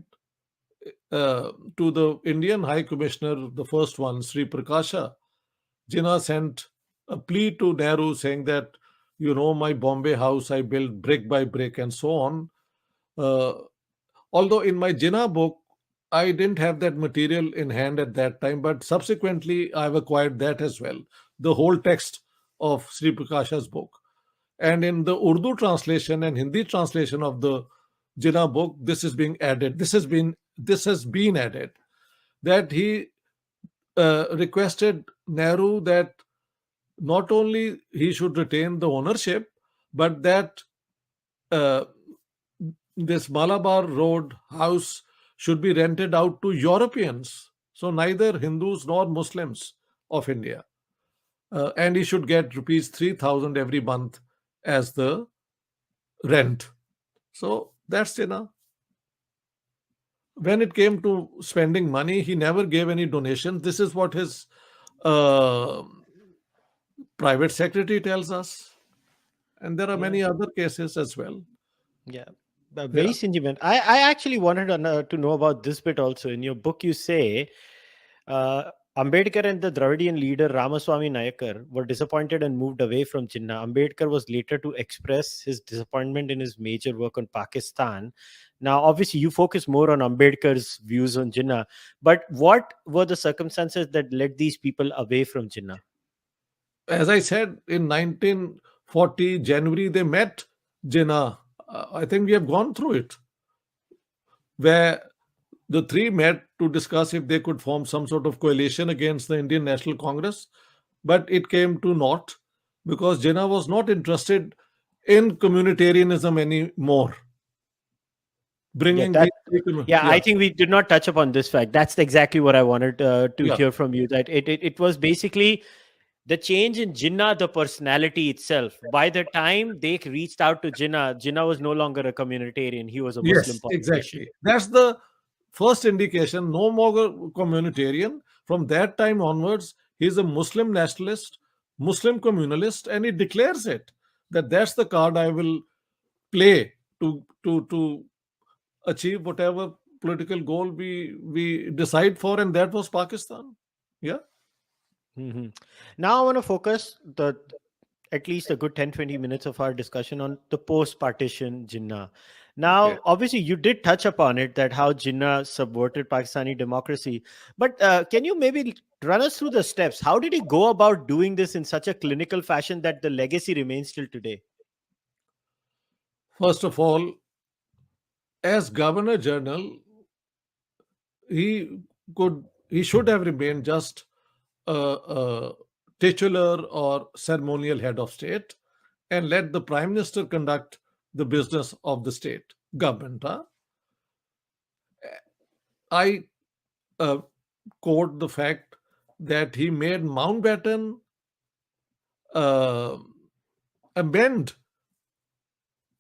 to the Indian High Commissioner, the first one, Sri Prakasha, Jinnah sent a plea to Nehru saying that, my Bombay house I built brick by brick and so on. Uh, Although in my Jinnah book, I didn't have that material in hand at that time, but subsequently I've acquired that as well, the whole text of Sri Prakasha's book. And in the Urdu translation and Hindi translation of the Jinnah book, this is being added. This has been added that he requested Nehru that not only he should retain the ownership, but that uh, this Malabar Road house should be rented out to Europeans, so neither Hindus nor Muslims of India. And he should get rupees 3,000 every month as the rent. So that's Jinnah. When it came to spending money, he never gave any donations. This is what his uh, private secretary tells us. And there are Yeah, many other cases as well. yeah. Yeah. Very sentiment. I actually wanted to know about this bit also. In your book, you say uh, Ambedkar and the Dravidian leader Ramaswamy Nayakar were disappointed and moved away from Jinnah. Ambedkar was later to express his disappointment in his major work on Pakistan. Now, obviously, you focus more on Ambedkar's views on Jinnah, but what were the circumstances that led these people away from Jinnah? As I said, in 1940 January, they met Jinnah. I think we have gone through it, where the three met to discuss if they could form some sort of coalition against the Indian National Congress, but it came to naught because Jinnah was not interested in communitarianism anymore. Yeah, Bringing that. these three, Yeah, yeah, I think we did not touch upon this fact. That's exactly what I wanted to yeah, hear from you. That it was basically the change in Jinnah, the personality itself. By the time they reached out to Jinnah, Jinnah was no longer a communitarian. He was a Muslim yes, politician. exactly. That's the first indication. No more communitarian. From that time onwards, he's a Muslim nationalist, Muslim communalist, and he declares it that that's the card I will play to achieve whatever political goal we decide for, and that was Pakistan. Yeah. Mhm. Now I want to focus the at least a good 10-20 minutes of our discussion on the post-partition Jinnah. Okay. Now, obviously, you did touch upon it that how Jinnah subverted Pakistani democracy. But can you maybe run us through the steps? How did he go about doing this in such a clinical fashion that the legacy remains till today? First of all, as Governor General, he he should have remained just a titular or ceremonial head of state and let the prime minister conduct the business of the state government. I uh, quote the fact that he made Mountbatten uh, amend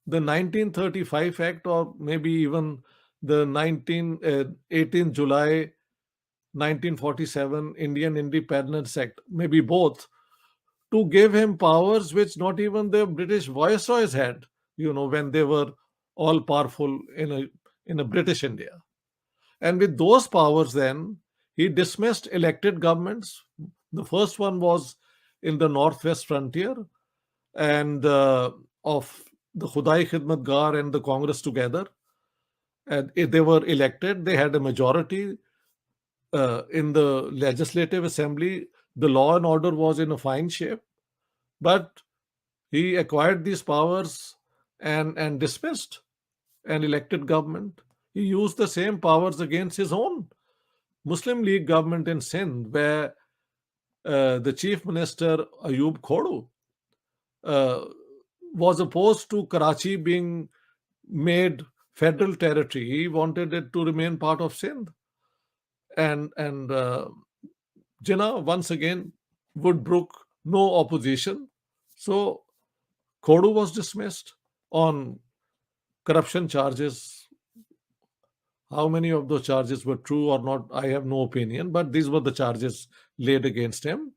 the 1935 Act, or maybe even the 18 July 1947 Indian Independence Act, maybe both, to give him powers which not even the British viceroys had, when they were all powerful in a British India. And with those powers, then he dismissed elected governments. The first one was in the northwest frontier, and of the Khudai Khidmatgar and the Congress together. And if they were elected, they had a majority in the legislative assembly. The law and order was in a fine shape, but he acquired these powers and dismissed an elected government. He used the same powers against his own Muslim League government in Sindh, where the chief minister Ayub Khodu uh, was opposed to Karachi being made federal territory. He wanted it to remain part of Sindh, and Jinnah once again would brook no opposition. So Khodu was dismissed on corruption charges. How many of those charges were true or not, I have no opinion, but these were the charges laid against him.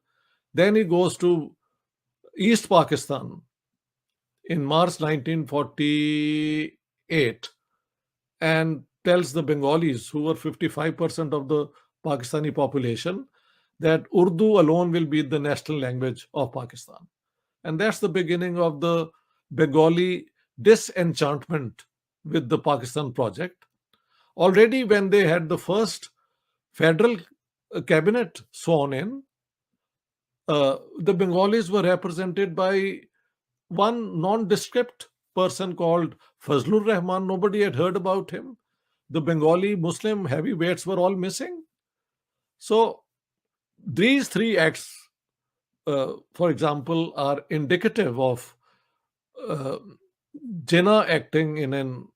Then he goes to East Pakistan in March 1948 and tells the Bengalis, who were 55% of the Pakistani population, that Urdu alone will be the national language of Pakistan. And that's the beginning of the Bengali disenchantment with the Pakistan project. Already, when they had the first federal cabinet sworn in, the Bengalis were represented by one nondescript person called Fazlur Rahman. Nobody had heard about him. The Bengali Muslim heavyweights were all missing. So these three acts, for example, are indicative of uh, Jinnah acting in an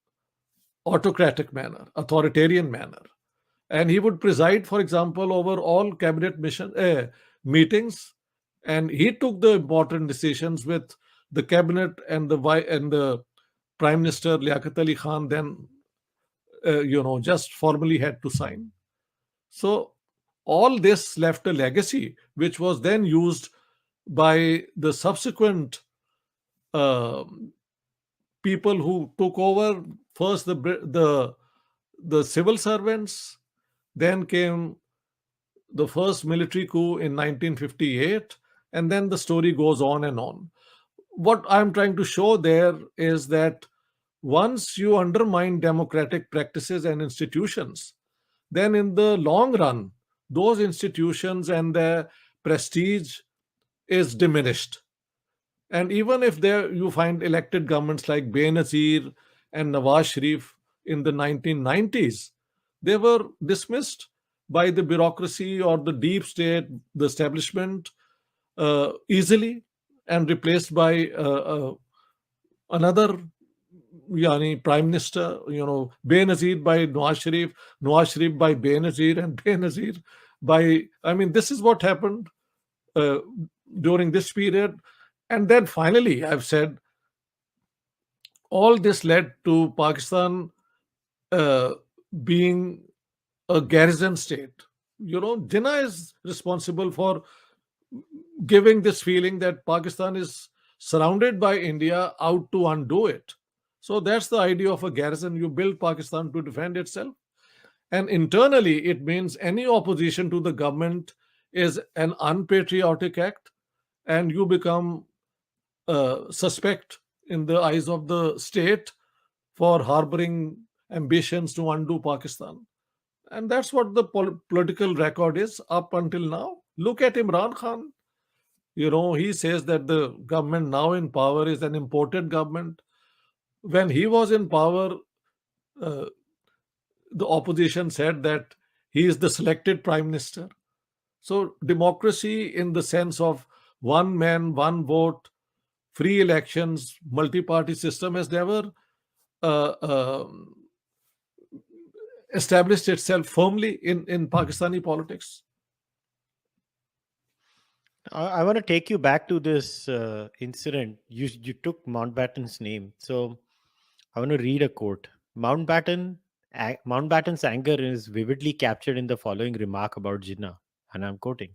autocratic manner, authoritarian manner. And he would preside, for example, over all cabinet meetings, and he took the important decisions with the cabinet and the Prime Minister Liaquat Ali Khan then just formally had to sign. So all this left a legacy, which was then used by the subsequent uh, people who took over. First, the civil servants, then came the first military coup in 1958, and then the story goes on and on. What I'm trying to show there is that once you undermine democratic practices and institutions, then in the long run, those institutions and their prestige is diminished. And even if there you find elected governments like Benazir and Nawaz Sharif in the 1990s, they were dismissed by the bureaucracy or the deep state, the establishment, easily, and replaced by another yani prime minister, Benazir by Nawaz Sharif by Benazir, and Benazir by, I mean, this is what happened uh, during this period. And then finally, I've said all this led to Pakistan uh, being a garrison state. Jinnah is responsible for giving this feeling that Pakistan is surrounded by India, out to undo it. So that's the idea of a garrison. You build Pakistan to defend itself. And internally, it means any opposition to the government is an unpatriotic act, and you become suspect in the eyes of the state for harboring ambitions to undo Pakistan. And that's what the political record is up until now. Look at Imran Khan. He says that the government now in power is an imported government. When he was in power, uh, the opposition said that he is the selected prime minister. So, democracy in the sense of one man, one vote, free elections, multi party system has never uh, um established itself firmly in Pakistani politics. I want to take you back to this incident. You took Mountbatten's name, so I want to read a quote. Mountbatten's anger is vividly captured in the following remark about Jinnah, and I'm quoting.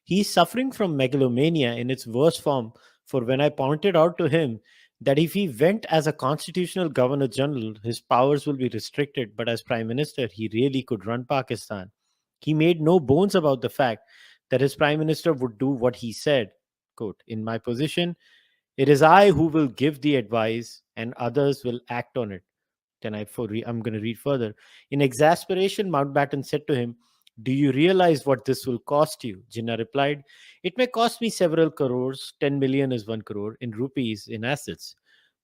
He is suffering from megalomania in its worst form, for when I pointed out to him that if he went as a constitutional governor general, his powers will be restricted, but as prime minister, he really could run Pakistan. He made no bones about the fact that his prime minister would do what he said. Quote, in my position, it is I who will give the advice and others will act on it. I'm going to read further. In exasperation, Mountbatten said to him, Do you realize what this will cost you? Jinnah replied, It may cost me several crores. 10 million is 1 crore in rupees in assets.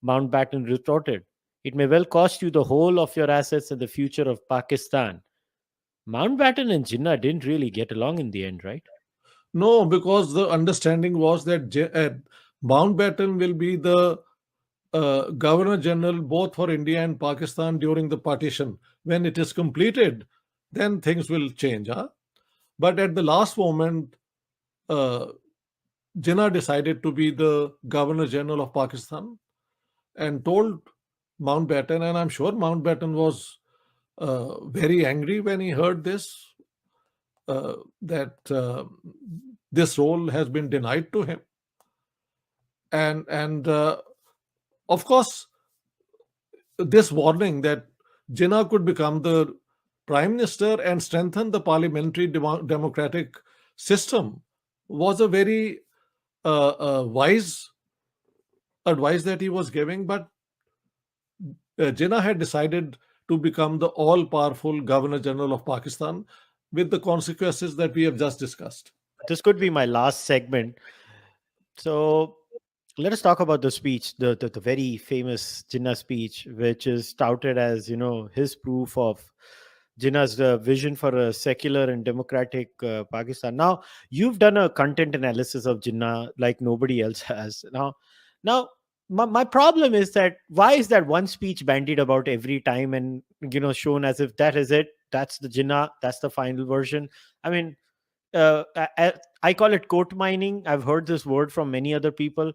Mountbatten retorted, It may well cost you the whole of your assets and the future of Pakistan. Mountbatten and Jinnah didn't really get along in the end, right? No, because the understanding was that Mountbatten will be the Governor General both for India and Pakistan during the partition. When it is completed, then things will change. Huh? But at the last moment, uh, Jinnah decided to be the Governor General of Pakistan and told Mountbatten, and I'm sure Mountbatten was very angry when he heard this, that this role has been denied to him. And of course, this warning that Jinnah could become the prime minister and strengthen the parliamentary democratic system was a very wise advice that he was giving. But Jinnah had decided to become the all powerful Governor General of Pakistan with the consequences that we have just discussed. This could be my last segment. So let us talk about the speech, the very famous Jinnah speech, which is touted as, his proof of Jinnah's vision for a secular and democratic Pakistan. Now, you've done a content analysis of Jinnah like nobody else has. Now, my problem is that why is that one speech bandied about every time and shown as if that is it, that's the Jinnah, that's the final version. I mean, I call it quote mining. I've heard this word from many other people,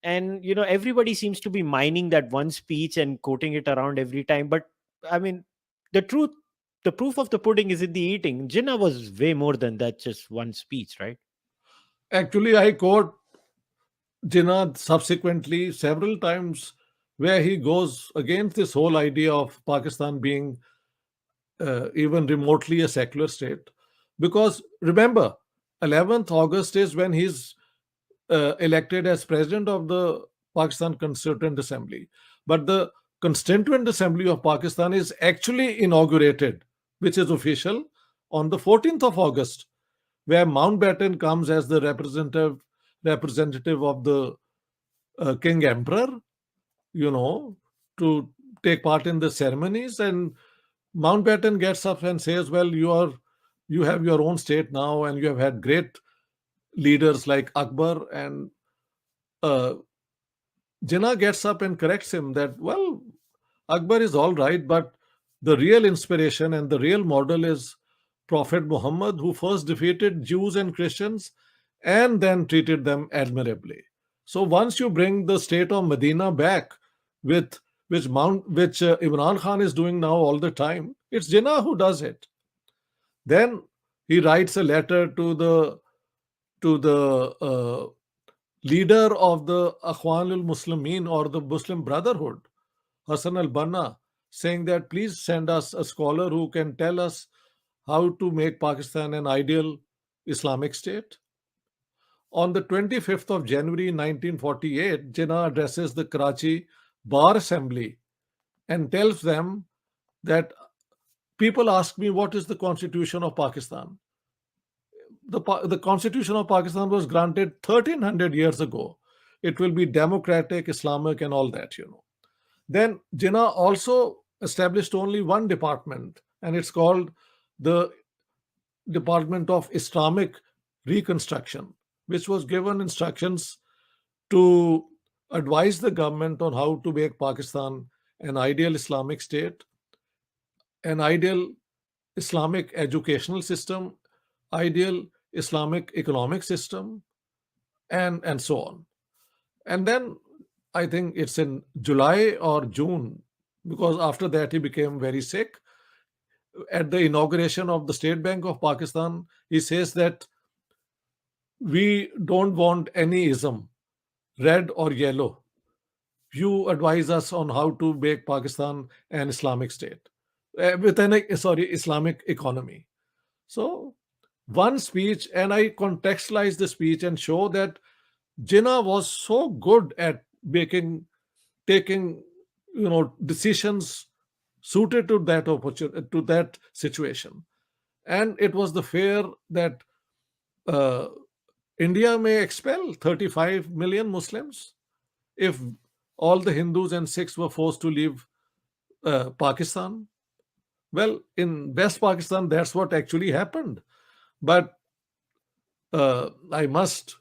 and everybody seems to be mining that one speech and quoting it around every time. But I mean, the truth, the proof of the pudding is in the eating. Jinnah was way more than that, just one speech, right? Actually, I quote Jinnah subsequently several times where he goes against this whole idea of Pakistan being even remotely a secular state. Because remember, 11th August is when he's elected as president of the Pakistan Constituent Assembly. But the Constituent Assembly of Pakistan is actually inaugurated, which is official, on the 14th of August, where Mountbatten comes as the representative of the King Emperor, you know, to take part in the ceremonies. And Mountbatten gets up and says, "Well, you have your own state now, and you have had great leaders like Akbar." And uh, Jinnah gets up and corrects him that, well, Akbar is all right, but the real inspiration and the real model is Prophet Muhammad, who first defeated Jews and Christians and then treated them admirably. So once you bring the state of Medina back, with which Imran Khan is doing now all the time, it's Jinnah who does it. Then he writes a letter to the leader of the Akhwanul Muslimin, or the Muslim Brotherhood, Hassan al Banna, saying that please send us a scholar who can tell us how to make Pakistan an ideal Islamic state. On the 25th of January 1948, Jinnah addresses the Karachi Bar Assembly and tells them that people ask me what is the constitution of Pakistan. The constitution of Pakistan was granted 1300 years ago. It will be democratic, Islamic, and all that. Then Jinnah also established only one department, and it's called the Department of Islamic Reconstruction, which was given instructions to advise the government on how to make Pakistan an ideal Islamic state, an ideal Islamic educational system, ideal Islamic economic system, and so on. And then I think it's in July or June, because after that he became very sick. At the inauguration of the State Bank of Pakistan, he says that we don't want any ism, red or yellow. You advise us on how to make Pakistan an Islamic state with an Islamic economy. So one speech, and I contextualize the speech and show that Jinnah was so good at taking decisions suited to that opportunity, to that situation. And it was the fear that uh, India may expel 35 million Muslims if all the Hindus and Sikhs were forced to leave Pakistan. Well, in West Pakistan, that's what actually happened. But I must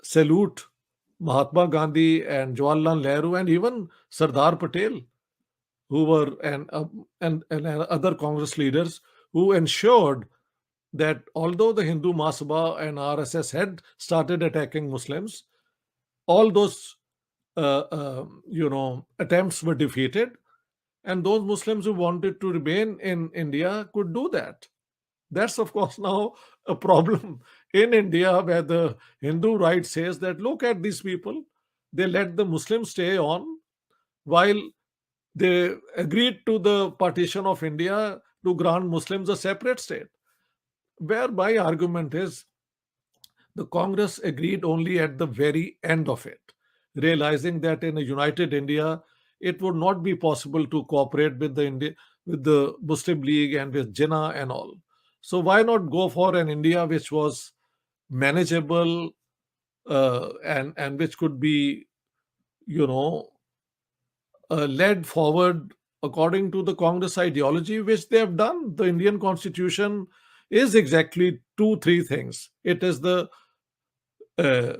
salute Mahatma Gandhi and Jawaharlal Nehru and even Sardar Patel, who were and other Congress leaders who ensured that although the Hindu Mahasabha and RSS had started attacking Muslims, all those attempts were defeated, and those Muslims who wanted to remain in India could do that. That's of course now a problem in India, where the Hindu right says that look at these people, they let the Muslims stay on while they agreed to the partition of India to grant Muslims a separate state. Where my argument is, the Congress agreed only at the very end of it, realizing that in a united India, it would not be possible to cooperate with with the Muslim League and with Jinnah and all. So why not go for an India which was manageable, and which could be, you know, led forward according to the Congress ideology, which they have done. The Indian Constitution is exactly two, three things. It is the uh,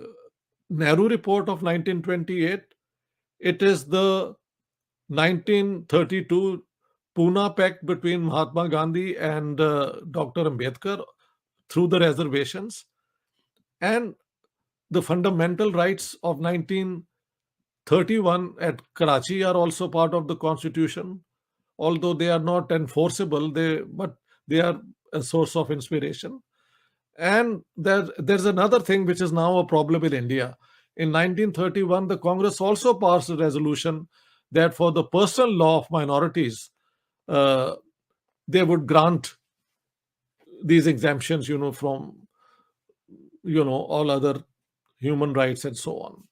Nehru Report of 1928. It is the 1932 Pune Pact between Mahatma Gandhi and Dr. Ambedkar through the reservations, and the fundamental rights of 1931 at Karachi are also part of the constitution, although they are not enforceable. But they are a source of inspiration. And there's another thing which is now a problem in India. In 1931, the Congress also passed a resolution that for the personal law of minorities, uh, they would grant these exemptions, from all other human rights and so on.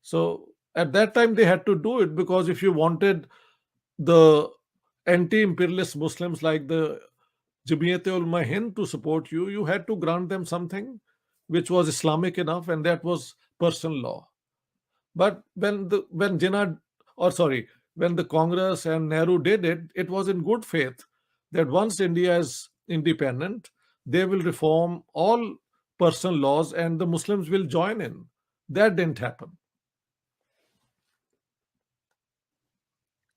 So at that time they had to do it, because if you wanted the anti-imperialist Muslims like the Jamiyat-e-Ulama Hind to support you, you had to grant them something which was Islamic enough, and that was personal law. But when Jinnah, or sorry, when the Congress and Nehru did it, it was in good faith that once India is independent, they will reform all personal laws and the Muslims will join in. That didn't happen.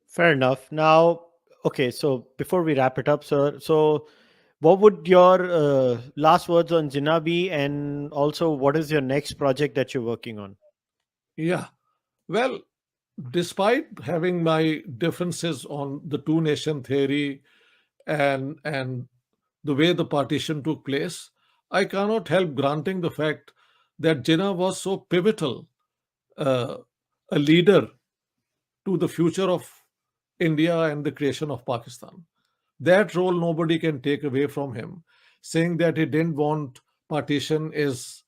Fair enough. Now, okay, so before we wrap it up, sir, so what would your last words on Jinnah be, and also what is your next project that you're working on? Yeah. Well, despite having my differences on the two nation theory and the way the partition took place, I cannot help granting the fact that Jinnah was so pivotal, uh, a leader to the future of India and the creation of Pakistan. That role nobody can take away from him. Saying that he didn't want partition is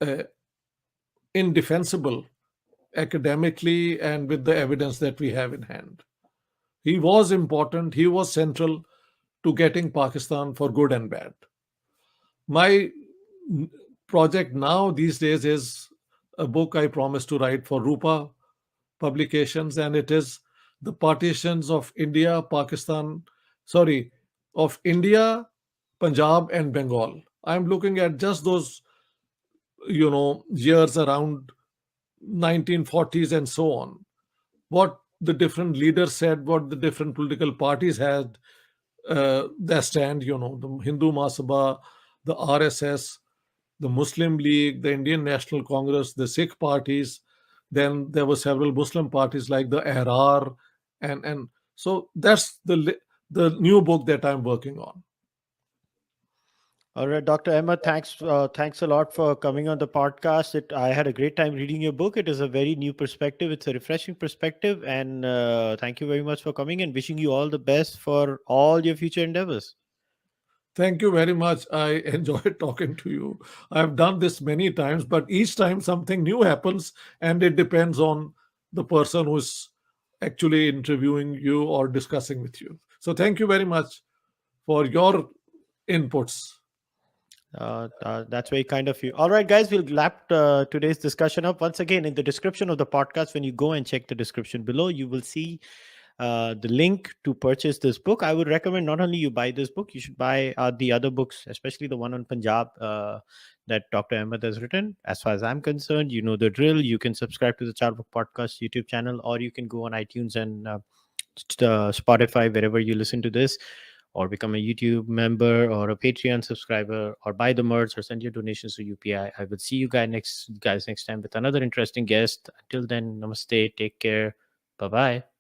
uh, indefensible academically and with the evidence that we have in hand. He was important. He was central to getting Pakistan for good and bad. My project now these days is a book I promised to write for Rupa Publications, and it is the partitions of India, Pakistan, sorry, of India, Punjab, and Bengal. I'm looking at just those, years around 1940s and so on. What the different leaders said, what the different political parties had their stand, the Hindu Mahasabha, the RSS, the Muslim League, the Indian National Congress, the Sikh parties. Then there were several Muslim parties like the Ehrar, and so that's the new book that I'm working on. All right, Dr. Ahmed, thanks a lot for coming on the podcast. I had a great time reading your book. It is a very new perspective. It's a refreshing perspective, and thank you very much for coming, and wishing you all the best for all your future endeavors. Thank you very much. I enjoyed talking to you. I've done this many times, but each time something new happens, and it depends on the person who's actually interviewing you or discussing with you. So thank you very much for your inputs. That's very kind of you. All right, guys, we'll wrap today's discussion up. Once again, in the description of the podcast, when you go and check the description below, you will see the link to purchase this book. I would recommend not only you buy this book, you should buy the other books, especially the one on Punjab that Dr. Ahmed has written. As far as I'm concerned, you know the drill. You can subscribe to the Cārvāka podcast YouTube channel, or you can go on iTunes and Spotify, wherever you listen to this, or become a YouTube member or a Patreon subscriber, or buy the merch or send your donations to UPI. I will see you guys next time with another interesting guest. Until then, namaste, take care, bye bye.